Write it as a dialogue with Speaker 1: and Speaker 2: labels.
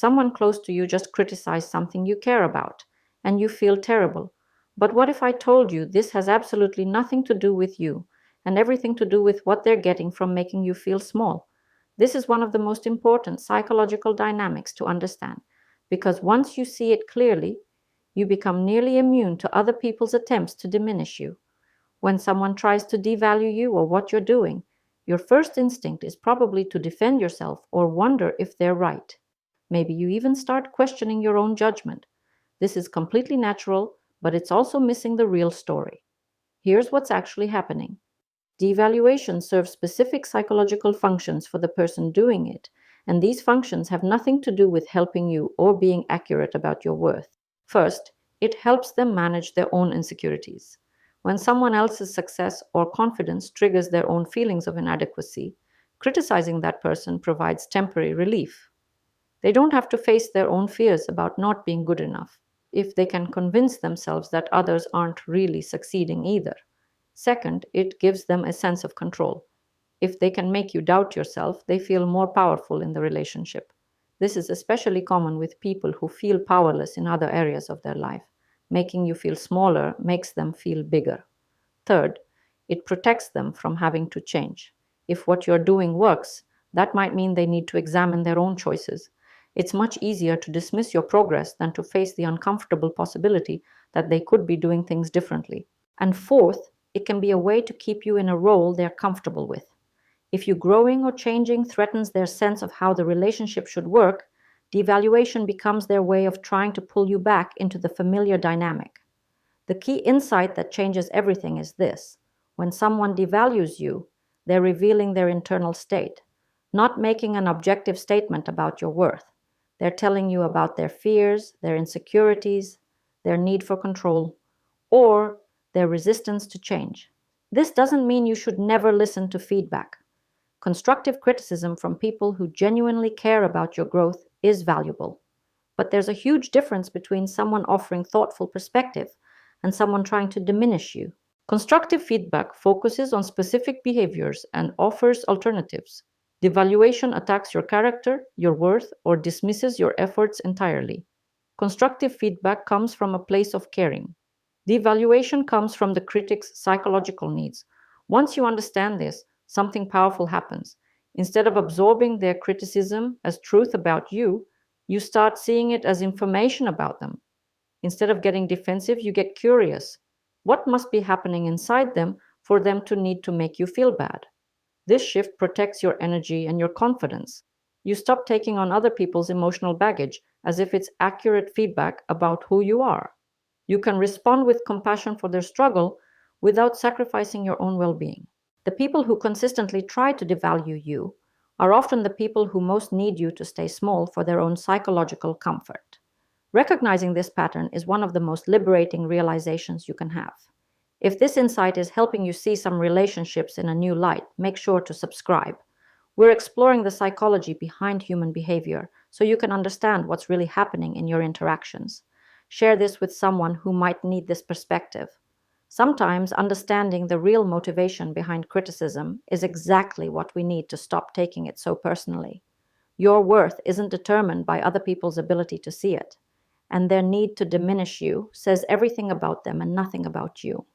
Speaker 1: Someone close to you just criticized something you care about, and you feel terrible. But what if I told you this has absolutely nothing to do with you and everything to do with what they're getting from making you feel small? This is one of the most important psychological dynamics to understand, because once you see it clearly, you become nearly immune to other people's attempts to diminish you. When someone tries to devalue you or what you're doing, your first instinct is probably to defend yourself or wonder if they're right. Maybe you even start questioning your own judgment. This is completely natural, but it's also missing the real story. Here's what's actually happening. Devaluation serves specific psychological functions for the person doing it, and these functions have nothing to do with helping you or being accurate about your worth. First, it helps them manage their own insecurities. When someone else's success or confidence triggers their own feelings of inadequacy, criticizing that person provides temporary relief. They don't have to face their own fears about not being good enough if they can convince themselves that others aren't really succeeding either. Second, it gives them a sense of control. If they can make you doubt yourself, they feel more powerful in the relationship. This is especially common with people who feel powerless in other areas of their life. Making you feel smaller makes them feel bigger. Third, it protects them from having to change. If what you're doing works, that might mean they need to examine their own choices. It's much easier to dismiss your progress than to face the uncomfortable possibility that they could be doing things differently. And fourth, it can be a way to keep you in a role they're comfortable with. If you growing or changing threatens their sense of how the relationship should work, devaluation becomes their way of trying to pull you back into the familiar dynamic. The key insight that changes everything is this: when someone devalues you, they're revealing their internal state, not making an objective statement about your worth. They're telling you about their fears, their insecurities, their need for control, or their resistance to change. This doesn't mean you should never listen to feedback. Constructive criticism from people who genuinely care about your growth is valuable. But there's a huge difference between someone offering thoughtful perspective and someone trying to diminish you. Constructive feedback focuses on specific behaviors and offers alternatives. Devaluation attacks your character, your worth, or dismisses your efforts entirely. Constructive feedback comes from a place of caring. Devaluation comes from the critic's psychological needs. Once you understand this, something powerful happens. Instead of absorbing their criticism as truth about you, you start seeing it as information about them. Instead of getting defensive, you get curious. What must be happening inside them for them to need to make you feel bad? This shift protects your energy and your confidence. You stop taking on other people's emotional baggage as if it's accurate feedback about who you are. You can respond with compassion for their struggle without sacrificing your own well-being. The people who consistently try to devalue you are often the people who most need you to stay small for their own psychological comfort. Recognizing this pattern is one of the most liberating realizations you can have. If this insight is helping you see some relationships in a new light, make sure to subscribe. We're exploring the psychology behind human behavior so you can understand what's really happening in your interactions. Share this with someone who might need this perspective. Sometimes understanding the real motivation behind criticism is exactly what we need to stop taking it so personally. Your worth isn't determined by other people's ability to see it, and their need to diminish you says everything about them and nothing about you.